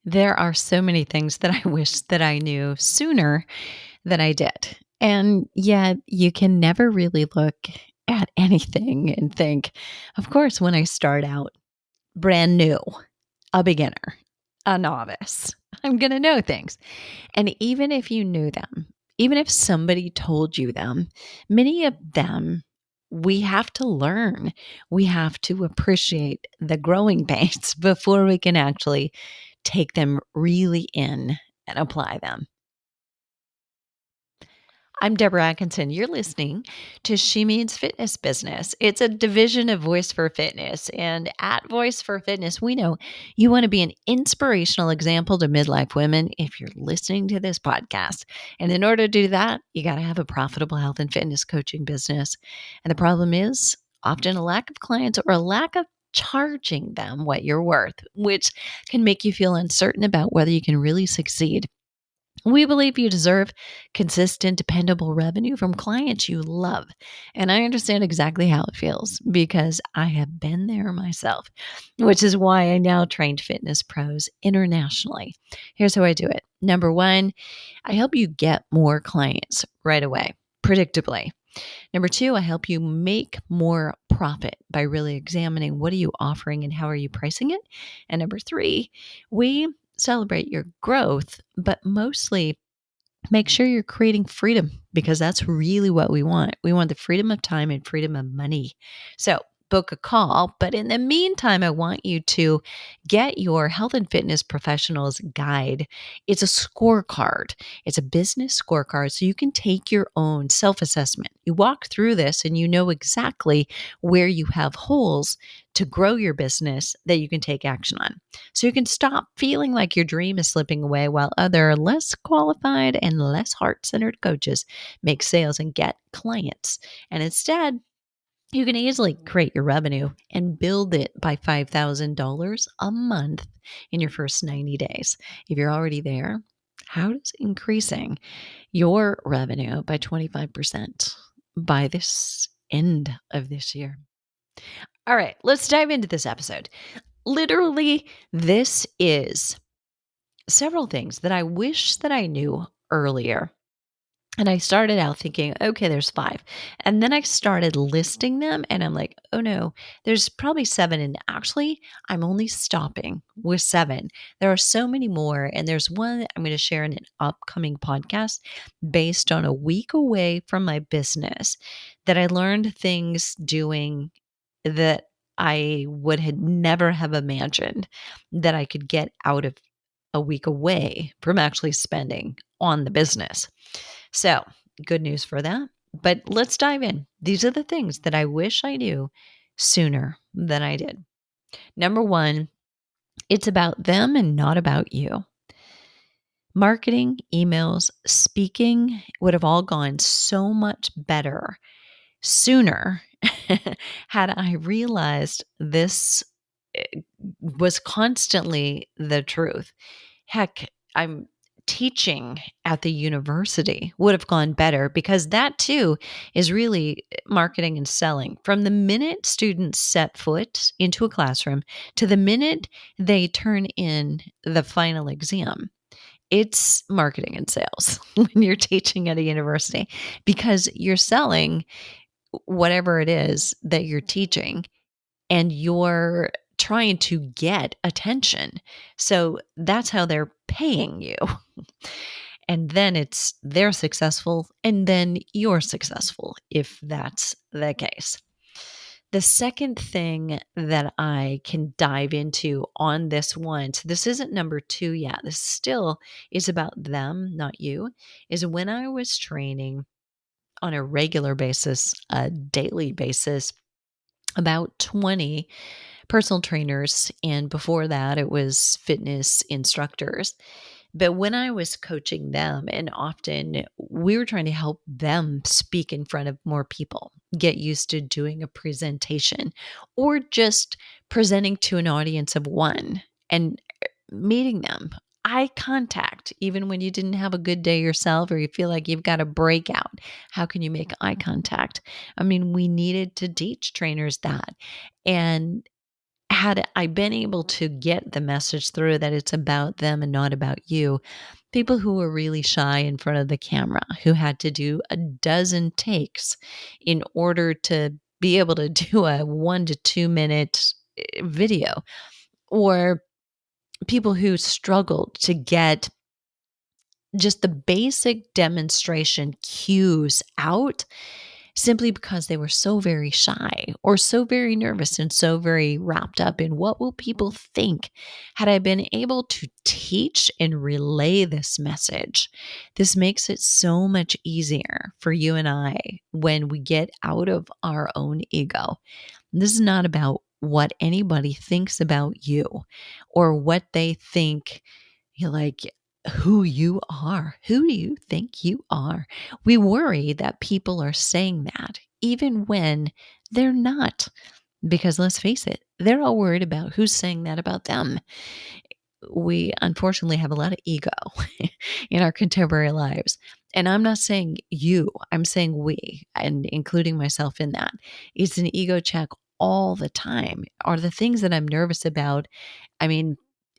There are so many things that I wish that I knew sooner than I did. And yet, you can never really look at anything and think, of course, when I start out brand new, a beginner, a novice, I'm going to know things. And even if you knew them, even if somebody told you them, many of them we have to learn. We have to appreciate the growing pains before we can actually take them really in and apply them. I'm Deborah Atkinson. You're listening to She Means Fitness Business. It's a division of Voice for Fitness. And at Voice for Fitness, we know you want to be an inspirational example to midlife women if you're listening to this podcast. And in order to do that, you got to have a profitable health and fitness coaching business. And the problem is often a lack of clients or a lack of charging them what you're worth, which can make you feel uncertain about whether you can really succeed. We believe you deserve consistent, dependable revenue from clients you love. And I understand exactly how it feels because I have been there myself, which is why I now train fitness pros internationally. Here's how I do it. Number one, I help you get more clients right away, predictably. Number two, I help you make more profit by really examining what are you offering and how are you pricing it. And number three, we celebrate your growth, but mostly make sure you're creating freedom because that's really what we want. We want the freedom of time and freedom of money. So book a call. But in the meantime, I want you to get your health and fitness professionals guide. It's a scorecard. It's a business scorecard. So you can take your own self-assessment. You walk through this and you know exactly where you have holes to grow your business that you can take action on. So you can stop feeling like your dream is slipping away while other less qualified and less heart-centered coaches make sales and get clients. And instead, you can easily create your revenue and build it by $5,000 a month in your first 90 days. If you're already there, how does increasing your revenue by 25% by this end of this year? All right, let's dive into this episode. Literally, this is several things that I wish that I knew earlier. And I started out thinking, okay, there's five. And then I started listing them and I'm like, oh no, there's probably seven. And actually, I'm only stopping with seven. There are so many more. And there's one that I'm going to share in an upcoming podcast based on a week away from my business that I learned things doing that I would had never have imagined that I could get out of a week away from actually spending on the business. So, good news for that. But let's dive in. These are the things that I wish I knew sooner than I did. Number one, it's about them and not about you. Marketing, emails, speaking would have all gone so much better sooner had I realized this was constantly the truth. Heck, I'm teaching at the university would have gone better because that too is really marketing and selling. From the minute students set foot into a classroom to the minute they turn in the final exam, it's marketing and sales when you're teaching at a university because you're selling whatever it is that you're teaching and you're trying to get attention. So that's how they're paying you. And then it's they're successful and then you're successful if that's the case. The second thing that I can dive into on this one, so this isn't number two yet, this still is about them, not you, is when I was training on a regular basis, a daily basis, about 20 personal trainers. And before that, it was fitness instructors. But when I was coaching them, and often we were trying to help them speak in front of more people, get used to doing a presentation or just presenting to an audience of one and meeting them. Eye contact, even when you didn't have a good day yourself or you feel like you've got a breakout. How can you make eye contact? I mean, we needed to teach trainers that. And had I been able to get the message through that it's about them and not about you, people who were really shy in front of the camera, who had to do a dozen takes in order to be able to do a 1 to 2 minute video, or people who struggled to get just the basic demonstration cues out simply because they were so very shy or so very nervous and so very wrapped up in what will people think. Had I been able to teach and relay this message, this makes it so much easier for you and I when we get out of our own ego. This is not about what anybody thinks about you or what they think, like, who you are. Who do you think you are? We worry that people are saying that even when they're not, because let's face it, they're all worried about who's saying that about them. We unfortunately have a lot of ego in our contemporary lives. And I'm not saying you, I'm saying we, and including myself in that. It's an ego check all the time. Are the things that I'm nervous about, I mean,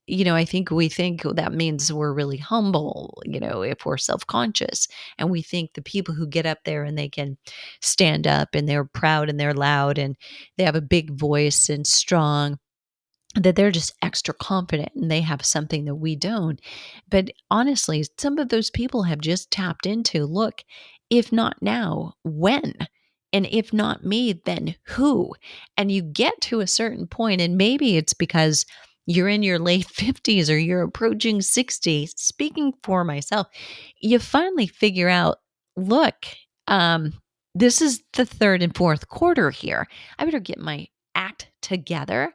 I think we think that means we're really humble, if we're self conscious. And we think the people who get up there and they can stand up and they're proud and they're loud and they have a big voice and strong, that they're just extra confident and they have something that we don't. But honestly, some of those people have just tapped into, look, if not now, when? And if not me, then who? And you get to a certain point, and maybe it's because you're in your late 50s or you're approaching 60. Speaking for myself, you finally figure out, look, um, this is the third and fourth quarter here. I better get my act together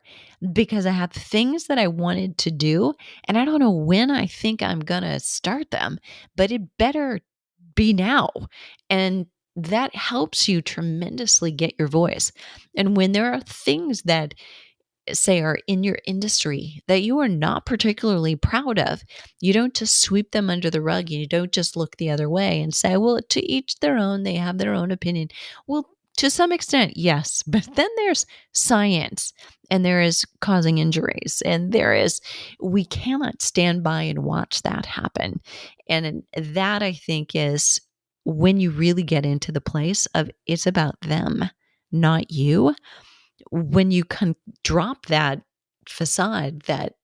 because I have things that I wanted to do and I don't know when I think I'm going to start them, but it better be now. And that helps you tremendously get your voice. And when there are things that say are in your industry that you are not particularly proud of, you don't just sweep them under the rug and you don't just look the other way and say, well, to each their own, they have their own opinion. Well, to some extent, yes, but then there's science and there is causing injuries and we cannot stand by and watch that happen. And that, I think, is when you really get into the place of it's about them, not you. When you can drop that facade that,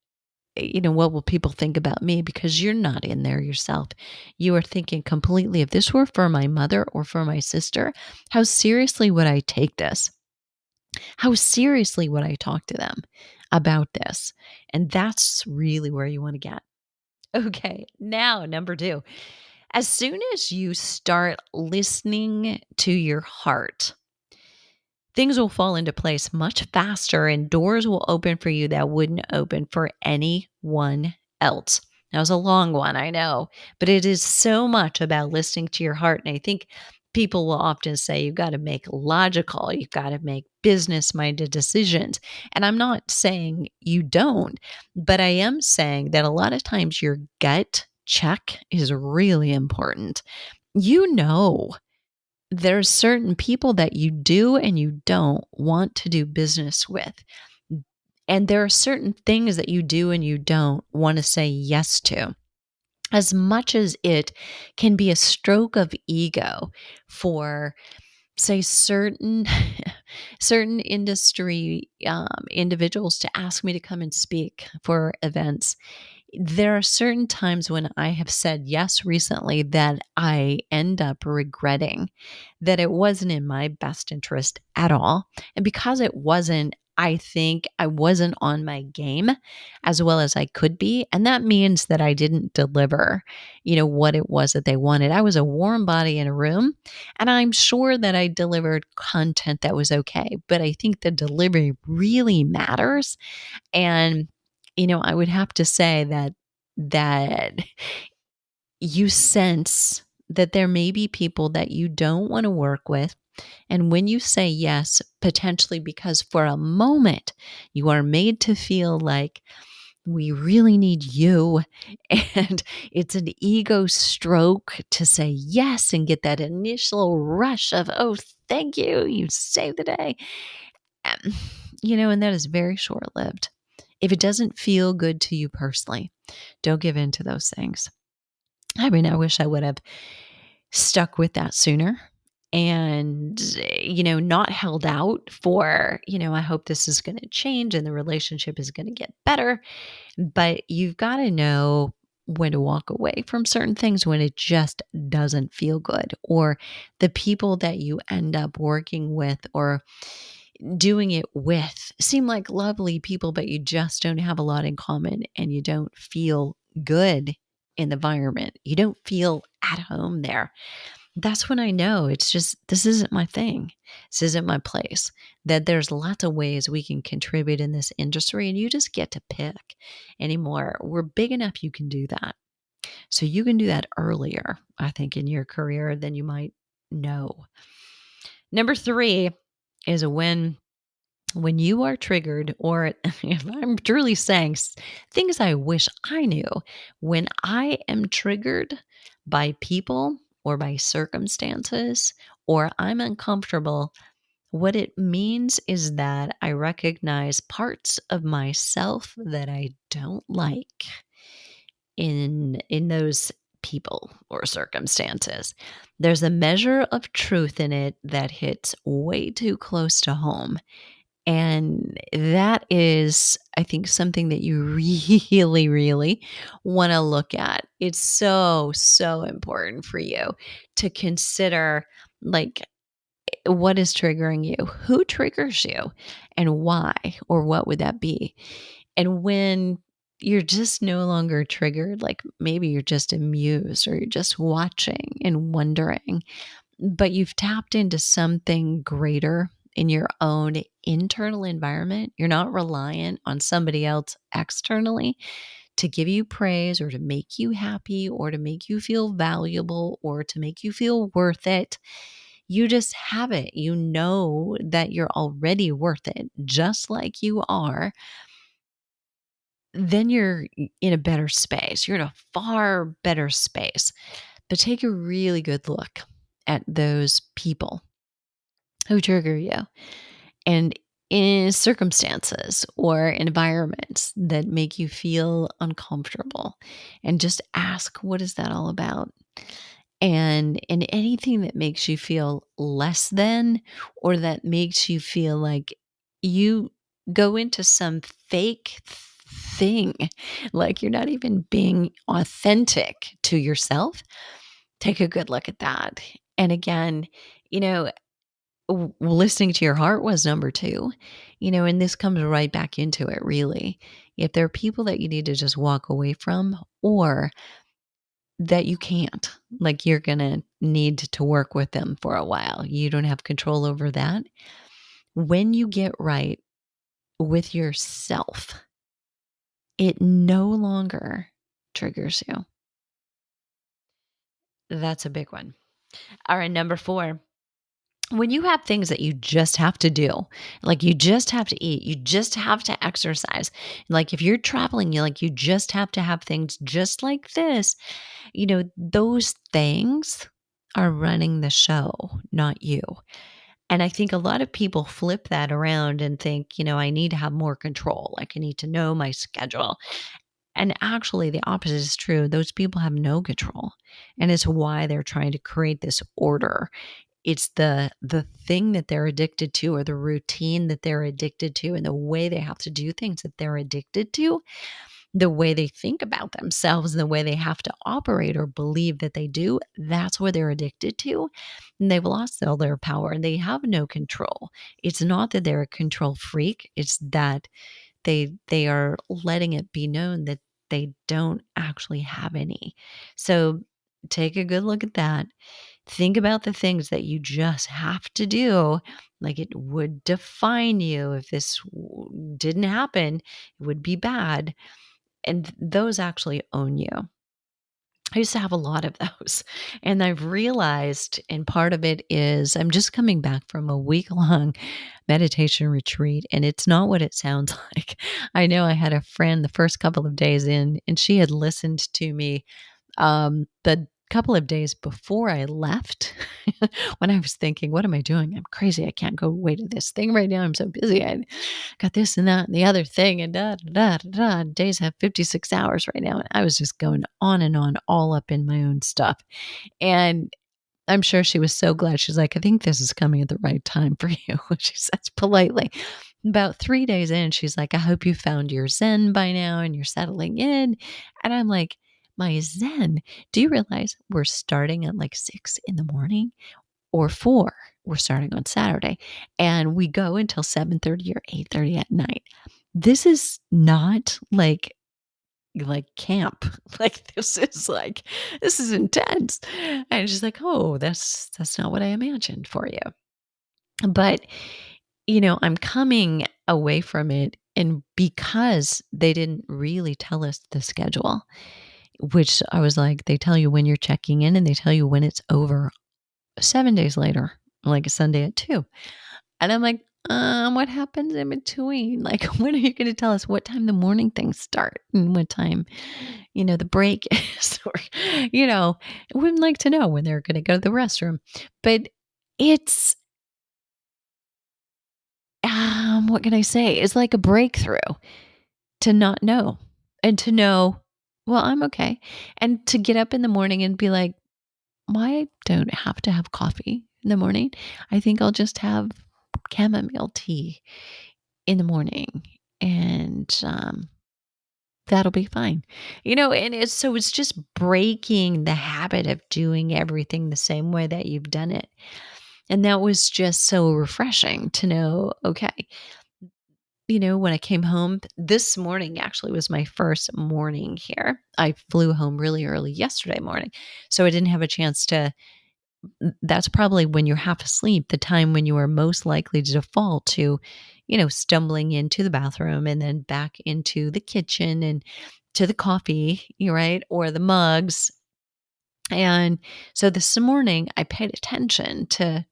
what will people think about me, because you're not in there yourself. You are thinking completely, if this were for my mother or for my sister, how seriously would I take this? How seriously would I talk to them about this? And that's really where you want to get. Okay, now number 2. As soon as you start listening to your heart, things will fall into place much faster and doors will open for you that wouldn't open for anyone else. That was a long one, I know, but it is so much about listening to your heart. And I think people will often say you've got to make logical, you've got to make business minded decisions. And I'm not saying you don't, but I am saying that a lot of times your gut check is really important. You know, there's certain people that you do and you don't want to do business with. And there are certain things that you do and you don't want to say yes to. As much as it can be a stroke of ego for, say, certain certain industry individuals to ask me to come and speak for events, there are certain times when I have said yes recently that I end up regretting, that it wasn't in my best interest at all. And because it wasn't, I think I wasn't on my game as well as I could be. And that means that I didn't deliver, what it was that they wanted. I was a warm body in a room, and I'm sure that I delivered content that was okay. But I think the delivery really matters. And I would have to say that you sense that there may be people that you don't want to work with. And when you say yes, potentially because for a moment you are made to feel like we really need you, and it's an ego stroke to say yes and get that initial rush of, oh, thank you, you saved the day. and that is very short lived. If it doesn't feel good to you personally, don't give in to those things. I mean, I wish I would have stuck with that sooner and, not held out for, I hope this is going to change and the relationship is going to get better. But you've got to know when to walk away from certain things when it just doesn't feel good, or the people that you end up working with or doing it with seem like lovely people, but you just don't have a lot in common and you don't feel good in the environment. You don't feel at home there. That's when I know it's just, this isn't my thing. This isn't my place. That there's lots of ways we can contribute in this industry and you just get to pick anymore. We're big enough you can do that. So you can do that earlier, I think, in your career than you might know. Number 3 is when you are triggered, or if I'm truly saying things I wish I knew, when I am triggered by people or by circumstances, or I'm uncomfortable, what it means is that I recognize parts of myself that I don't like in those people or circumstances. There's a measure of truth in it that hits way too close to home. And that is, I think, something that you really, really want to look at. It's so, so important for you to consider, like, what is triggering you? Who triggers you? And why? Or what would that be? And when you're just no longer triggered, like maybe you're just amused or you're just watching and wondering, but you've tapped into something greater in your own internal environment. You're not reliant on somebody else externally to give you praise or to make you happy or to make you feel valuable or to make you feel worth it. You just have it. You know that you're already worth it, just like you are. Then you're in a better space. You're in a far better space. But take a really good look at those people who trigger you and in circumstances or environments that make you feel uncomfortable, and just ask, what is that all about? And in anything that makes you feel less than, or that makes you feel like you go into some fake thing, like you're not even being authentic to yourself, take a good look at that. And again, you know, listening to your heart was number 2, and this comes right back into it, really. If there are people that you need to just walk away from, or that you can't, like you're going to need to work with them for a while, you don't have control over that. When you get right with yourself, it no longer triggers you. That's a big one. All right, number 4. When you have things that you just have to do, like you just have to eat, you just have to exercise, like if you're traveling, you just have to have things just like this, those things are running the show, not you. And I think a lot of people flip that around and think, I need to have more control. Like I need to know my schedule. And actually, the opposite is true. Those people have no control. And it's why they're trying to create this order. It's the thing that they're addicted to, or the routine that they're addicted to, and the way they have to do things that they're addicted to, the way they think about themselves, and the way they have to operate or believe that they do. That's what they're addicted to. And they've lost all their power and they have no control. It's not that they're a control freak. It's that they are letting it be known that they don't actually have any. So take a good look at that. Think about the things that you just have to do. Like it would define you. If this didn't happen, it would be bad. And those actually own you. I used to have a lot of those. And I've realized, and part of it is I'm just coming back from a week long meditation retreat, and it's not what it sounds like. I know I had a friend the first couple of days in, and she had listened to me, the couple of days before I left, when I was thinking, what am I doing? I'm crazy. I can't go away to this thing right now. I'm so busy. I got this and that and the other thing and da da da da. Days have 56 hours right now. And I was just going on and on, all up in my own stuff. And I'm sure she was so glad. She's like, I think this is coming at the right time for you. She says politely. About 3 days in, she's like, I hope you found your Zen by now and you're settling in. And I'm like, my Zen? Do you realize we're starting at like 6 in the morning or 4? We're starting on Saturday and we go until 7:30 or 8:30 at night. This is not like camp. Like this is intense. And she's like, "Oh, that's not what I imagined for you." But, I'm coming away from it and because they didn't really tell us the schedule, which I was like, they tell you when you're checking in and they tell you when it's over 7 days later, like a Sunday at 2. And I'm like, what happens in between? Like, when are you going to tell us what time the morning things start and what time, the break is? Or, I wouldn't like to know when they're going to go to the restroom. But it's, what can I say? It's like a breakthrough to not know and to know, well, I'm okay. And to get up in the morning and be like, well, I don't have to have coffee in the morning. I think I'll just have chamomile tea in the morning and that'll be fine. And it's just breaking the habit of doing everything the same way that you've done it. And that was just so refreshing to know, okay, when I came home this morning actually was my first morning here. I flew home really early yesterday morning. So I didn't have a chance to that's probably when you're half asleep, the time when you are most likely to default to, stumbling into the bathroom and then back into the kitchen and to the coffee, right? Or the mugs. And so this morning I paid attention to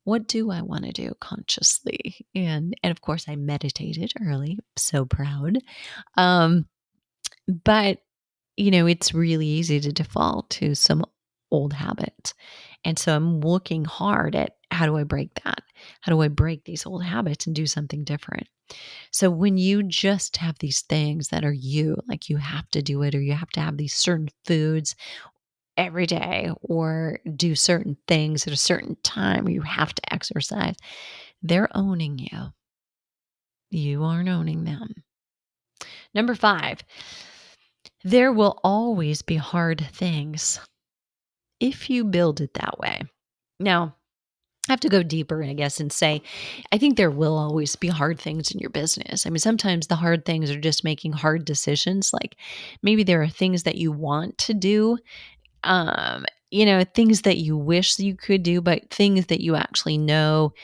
what do I want to do consciously? And of course I meditated early. So proud. Um, but it's really easy to default to some old habits. And so I'm looking hard at how do I break that? How do I break these old habits and do something different? So when you just have these things that are like you have to do it, or you have to have these certain foods every day, or do certain things at a certain time, or you have to exercise, they're owning you. You aren't owning them. Number 5, there will always be hard things if you build it that way. Now, I have to go deeper, I guess, and say, I think there will always be hard things in your business. I mean, sometimes the hard things are just making hard decisions. Like maybe there are things that you want to do, things that you wish you could do, but things that you actually know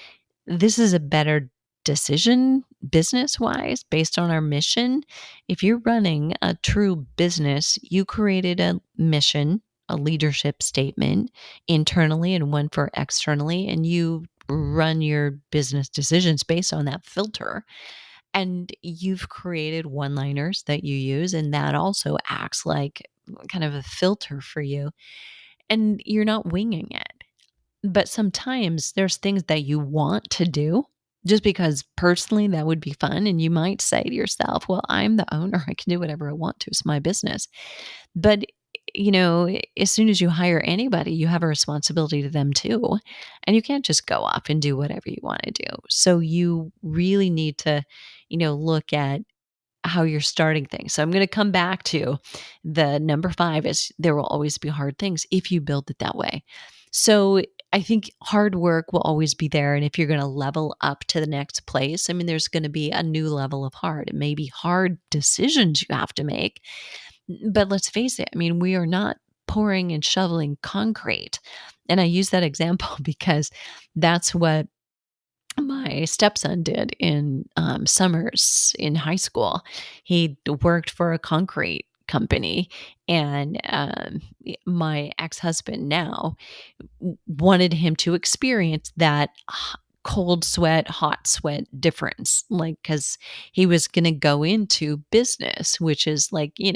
this is a better decision business wise based on our mission. If you're running a true business, you created a mission, a leadership statement internally and one for externally, and you run your business decisions based on that filter. And you've created one liners that you use, and that also acts like kind of a filter for you. And you're not winging it. But sometimes there's things that you want to do just because personally that would be fun. And you might say to yourself, well, I'm the owner. I can do whatever I want to. It's my business. But, as soon as you hire anybody, you have a responsibility to them too. And you can't just go off and do whatever you want to do. So you really need to, look at how you're starting things. So I'm going to come back to the number 5 is there will always be hard things if you build it that way. So I think hard work will always be there. And if you're going to level up to the next place, I mean, there's going to be a new level of hard. It may be hard decisions you have to make. But let's face it, I mean, we are not pouring and shoveling concrete. And I use that example because that's what my stepson did in summers in high school. He worked for a concrete company, and my ex-husband now wanted him to experience that cold sweat, hot sweat difference, like, because he was going to go into business, which is like, you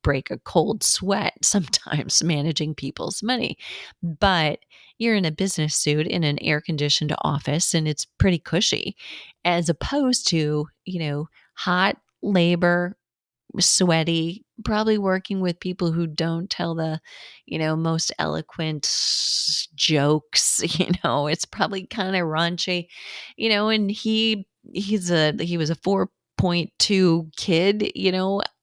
break a cold sweat sometimes managing people's money. But you're in a business suit in an air conditioned office and it's pretty cushy, as opposed to, hot labor, sweaty, probably working with people who don't tell the, most eloquent jokes, it's probably kind of raunchy, and he was a 4.2 kid,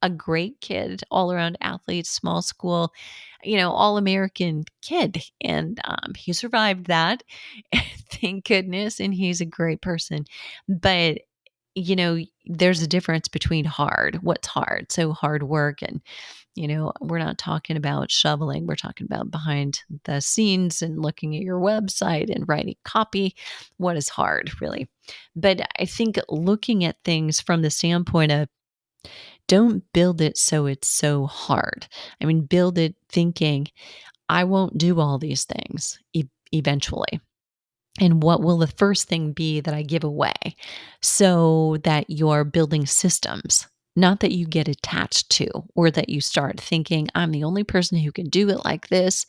a great kid, all around athlete, small school, all American kid. And he survived that. Thank goodness. And he's a great person. But there's a difference between hard. What's hard? So hard work. And, we're not talking about shoveling. We're talking about behind the scenes and looking at your website and writing copy. What is hard, really? But I think looking at things from the standpoint of, don't build it so it's so hard. I mean, build it thinking, I won't do all these things eventually. And what will the first thing be that I give away, so that you're building systems, not that you get attached to, or that you start thinking, I'm the only person who can do it like this.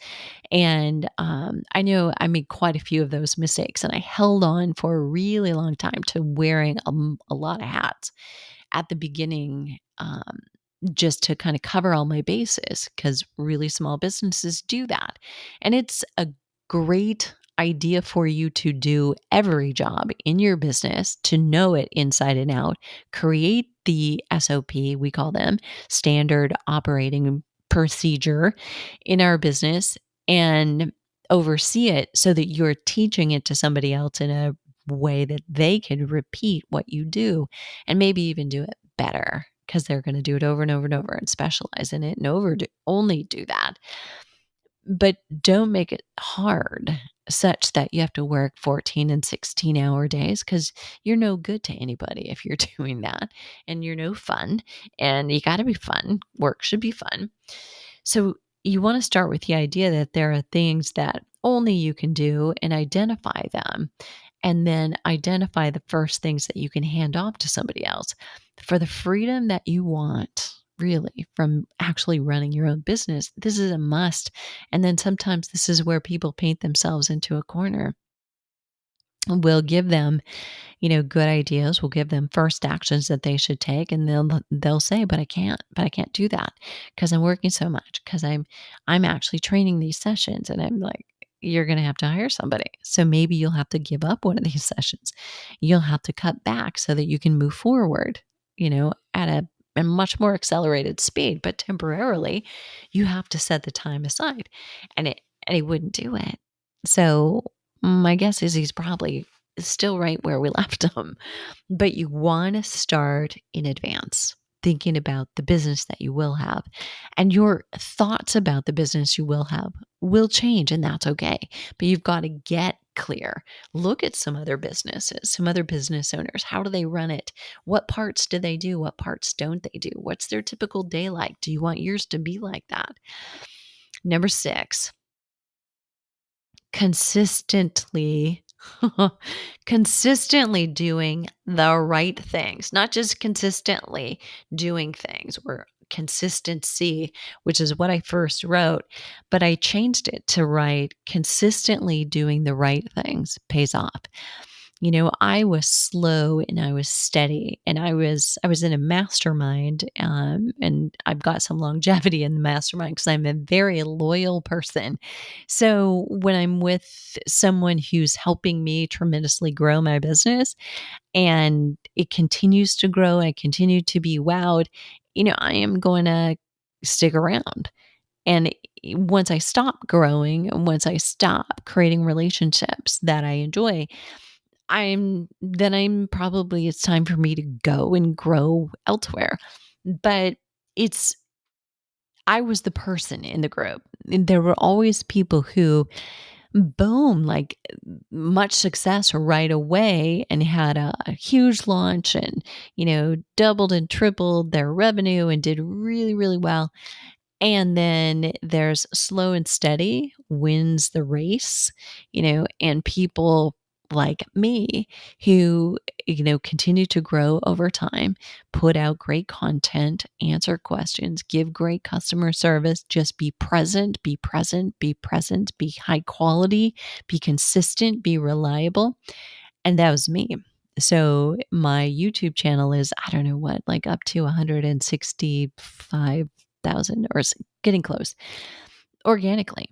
And I know I made quite a few of those mistakes, and I held on for a really long time to wearing a lot of hats at the beginning, just to kind of cover all my bases, because really small businesses do that. And it's a great idea for you to do every job in your business, to know it inside and out, create the SOP, we call them standard operating procedure in our business, and oversee it so that you're teaching it to somebody else in a way that they can repeat what you do, and maybe even do it better, because they're going to do it over and over and over and specialize in it and only do that. But don't make it hard, such that you have to work 14 and 16-hour days, because you're no good to anybody if you're doing that, and you're no fun, and you got to be fun. Work should be fun. So you want to start with the idea that there are things that only you can do, and identify them, and then identify the first things that you can hand off to somebody else for the freedom that you want, really, from actually running your own business. This is a must. And then sometimes this is where people paint themselves into a corner. We'll give them, good ideas. We'll give them first actions that they should take, and they'll say, but I can't do that because I'm working so much, because I'm actually training these sessions. And I'm like, you're going to have to hire somebody. So maybe you'll have to give up one of these sessions. You'll have to cut back so that you can move forward, at a much more accelerated speed. But temporarily, you have to set the time aside, and he wouldn't do it. So my guess is he's probably still right where we left him. But you want to start in advance, thinking about the business that you will have, and your thoughts about the business you will have will change, and that's okay. But you've got to get clear. Look at some other businesses, some other business owners. How do they run it? What parts do they do? What parts don't they do? What's their typical day like? Do you want yours to be like that? Number 6, consistently consistently doing the right things, not just consistently doing things, or consistency, which is what I first wrote, but I changed it to write consistently doing the right things pays off. I was slow and I was steady, and I was in a mastermind, and I've got some longevity in the mastermind because I'm a very loyal person. So when I'm with someone who's helping me tremendously grow my business, and it continues to grow, I continue to be wowed, I am going to stick around. And once I stop growing, and once I stop creating relationships that I enjoy, I'm probably, it's time for me to go and grow elsewhere. But it's I was the person in the group. And there were always people who, boom, like, much success right away, and had a huge launch, and, doubled and tripled their revenue and did really, really well. And then there's slow and steady wins the race, and people like me who, continue to grow over time, put out great content, answer questions, give great customer service, just be present, be present, be present, be high quality, be consistent, be reliable. And that was me. So my YouTube channel is, I don't know what, like up to 165,000 or getting close organically.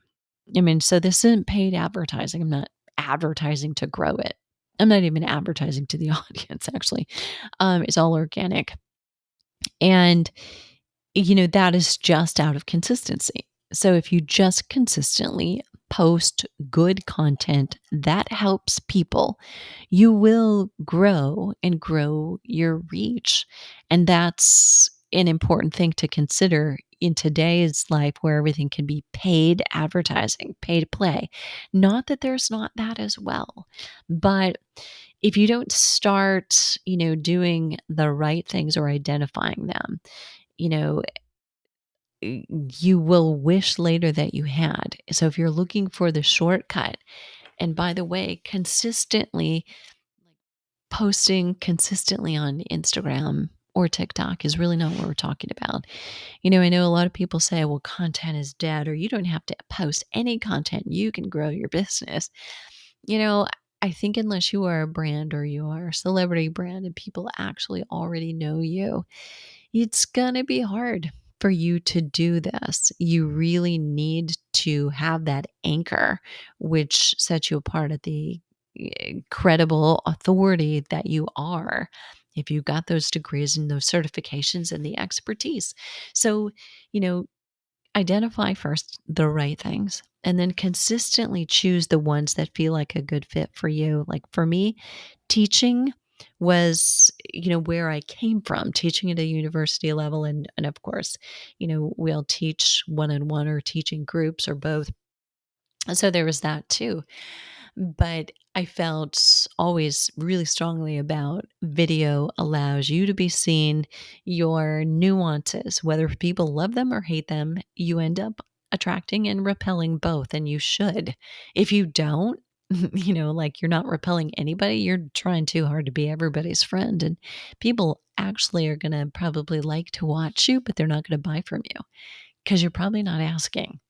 I mean, so this isn't paid advertising. I'm not advertising to grow it. I'm not even advertising to the audience, actually. It's all organic. And, that is just out of consistency. So if you just consistently post good content that helps people, you will grow and grow your reach. And that's an important thing to consider in today's life where everything can be paid advertising, pay to play. Not that there's not that as well, but if you don't start, doing the right things or identifying them, you know, you will wish later that you had. So if you're looking for the shortcut, and by the way, consistently posting consistently on Instagram or TikTok is really not what we're talking about. I know a lot of people say, well, content is dead, or you don't have to post any content. You can grow your business. I think unless you are a brand or you are a celebrity brand and people actually already know you, it's going to be hard for you to do this. You really need to have that anchor, which sets you apart at the credible authority that you are. If you got those degrees and those certifications and the expertise. So, you know, identify first the right things and then consistently choose the ones that feel like a good fit for you. Like for me, teaching was, where I came from, teaching at a university level. And of course, we'll teach one-on-one or teaching groups or both. So there was that too. But I felt always really strongly about video allows you to be seen, your nuances, whether people love them or hate them, you end up attracting and repelling both, and you should. If you don't, like you're not repelling anybody, you're trying too hard to be everybody's friend. And people actually are going to probably like to watch you, but they're not going to buy from you because you're probably not asking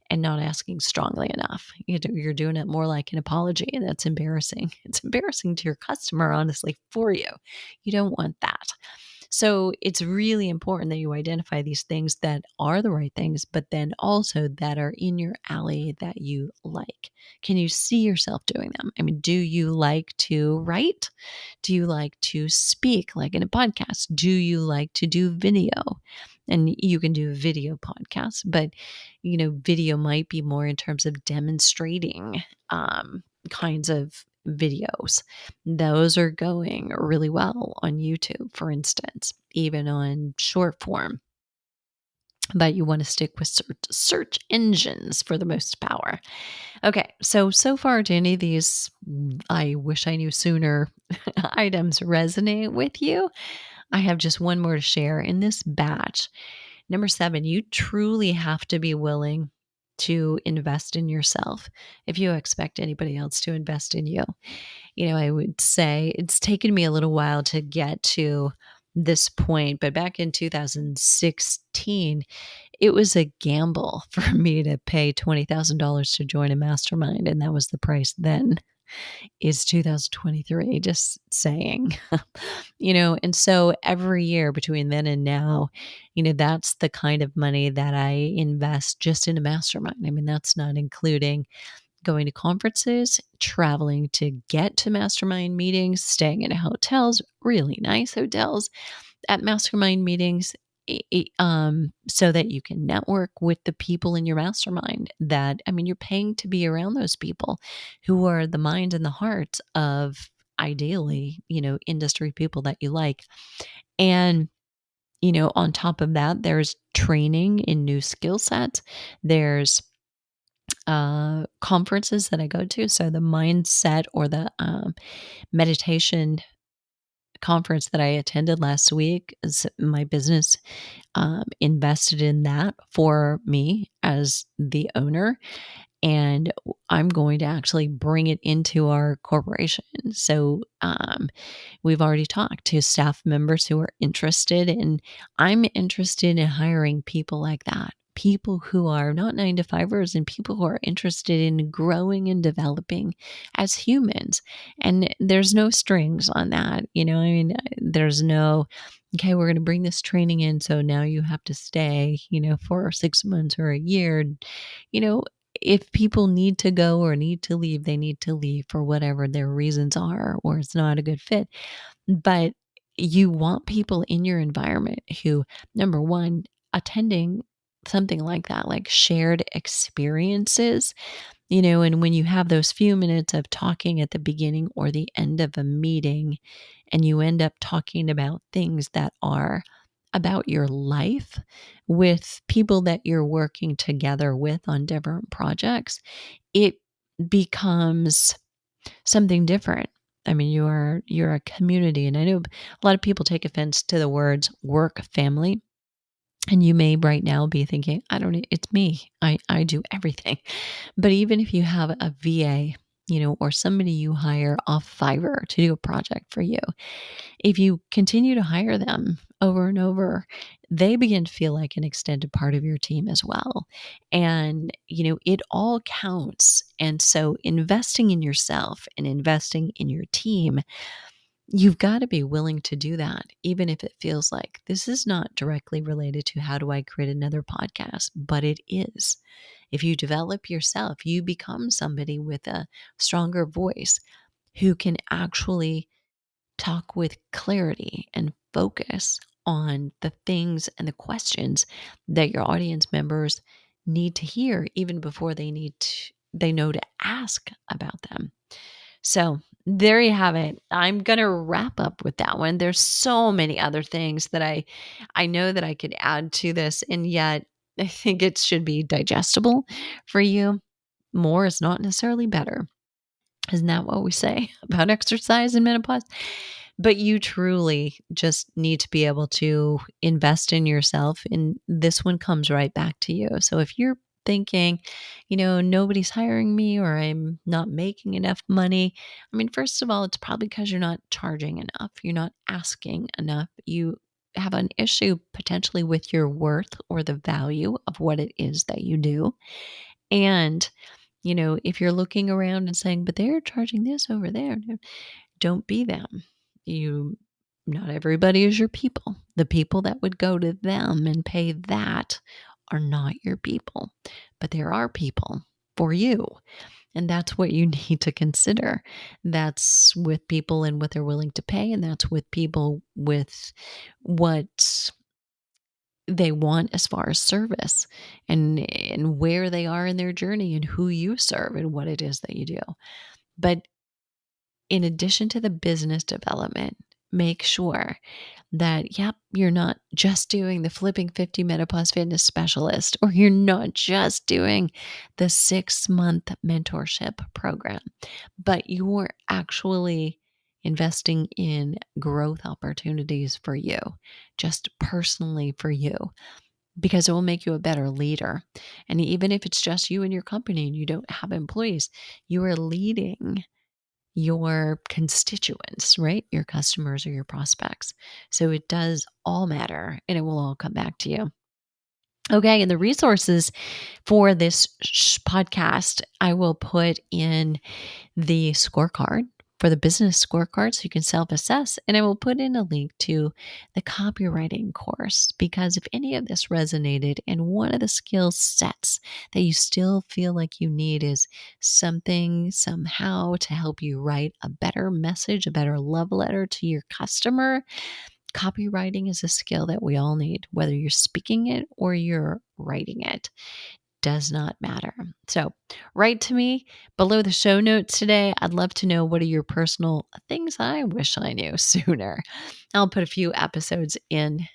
and not asking strongly enough. You're doing it more like an apology, and that's embarrassing. It's embarrassing to your customer, honestly, for you. You don't want that. So it's really important that you identify these things that are the right things, but then also that are in your alley that you like. Can you see yourself doing them? I mean, do you like to write? Do you like to speak like in a podcast? Do you like to do video? And you can do video podcasts, but video might be more in terms of demonstrating kinds of videos. Those are going really well on YouTube, for instance, even on short form. But you want to stick with search engines for the most power. Okay, so far, do any of these I wish I knew sooner items resonate with you? I have just one more to share in this batch. Number 7, you truly have to be willing to invest in yourself if you expect anybody else to invest in you. I would say it's taken me a little while to get to this point, but back in 2016, it was a gamble for me to pay $20,000 to join a mastermind, and that was the price then. Is 2023, just saying. And so every year between then and now, that's the kind of money that I invest just in a mastermind. I mean, that's not including going to conferences, traveling to get to mastermind meetings, staying in hotels, really nice hotels at mastermind meetings, so that you can network with the people in your mastermind that, I mean, you're paying to be around those people who are the mind and the heart of ideally, industry people that you like. And, on top of that, there's training in new skill sets. There's conferences that I go to. So the mindset or the meditation conference that I attended last week is my business invested in that for me as the owner. and I'm going to actually bring it into our corporation. So we've already talked to staff members who are interested, and I'm interested in hiring people like that. People who are not 9 to 5ers and people who are interested in growing and developing as humans. And there's no strings on that. I mean, there's no, okay, we're going to bring this training in. So now you have to stay, for 6 months or a year. You know, if people need to go or need to leave, they need to leave for whatever their reasons are, or it's not a good fit. But you want people in your environment who, number one, attending something like that, like shared experiences, and when you have those few minutes of talking at the beginning or the end of a meeting, and you end up talking about things that are about your life with people that you're working together with on different projects, it becomes something different. I mean, you're a community, and I know a lot of people take offense to the words work family, and you may right now be thinking, I don't, it's me. I do everything. But even if you have a VA, or somebody you hire off Fiverr to do a project for you, if you continue to hire them over and over, they begin to feel like an extended part of your team as well. And, it all counts. And so investing in yourself and investing in your team, you've got to be willing to do that, even if it feels like this is not directly related to how do I create another podcast, but it is. If you develop yourself, you become somebody with a stronger voice who can actually talk with clarity and focus on the things and the questions that your audience members need to hear even before they know to ask about them. So there you have it. I'm going to wrap up with that one. There's so many other things that I know that I could add to this, and yet I think it should be digestible for you. More is not necessarily better. Isn't that what we say about exercise and menopause? But you truly just need to be able to invest in yourself. And this one comes right back to you. So if you're thinking, nobody's hiring me or I'm not making enough money, I mean, first of all, it's probably because you're not charging enough. You're not asking enough. You have an issue potentially with your worth or the value of what it is that you do. And if you're looking around and saying, but they're charging this over there, don't be them. Not everybody is your people. The people that would go to them and pay that are not your people, but there are people for you. And that's what you need to consider. That's with people and what they're willing to pay. And that's with people with what they want as far as service and where they are in their journey and who you serve and what it is that you do. But in addition to the business development, make sure that, yep, you're not just doing the Flipping 50 Menopause Fitness Specialist, or you're not just doing the 6-month mentorship program, but you're actually investing in growth opportunities for you, just personally for you, because it will make you a better leader. And even if it's just you and your company and you don't have employees, you are leading your constituents, right? Your customers or your prospects. So it does all matter and it will all come back to you. Okay. And the resources for this podcast, I will put in the scorecard for the business scorecard so you can self-assess. And I will put in a link to the copywriting course, because if any of this resonated and one of the skill sets that you still feel like you need is something somehow to help you write a better message, a better love letter to your customer, copywriting is a skill that we all need, whether you're speaking it or you're writing it. Does not matter. So write to me below the show notes today. I'd love to know, what are your personal things I wish I knew sooner. I'll put a few episodes in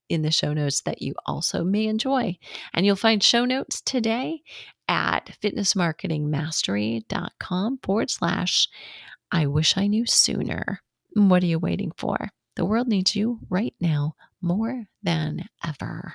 the show notes that you also may enjoy. And you'll find show notes today at fitnessmarketingmastery.com/ I wish I knew sooner. What are you waiting for? The world needs you right now more than ever.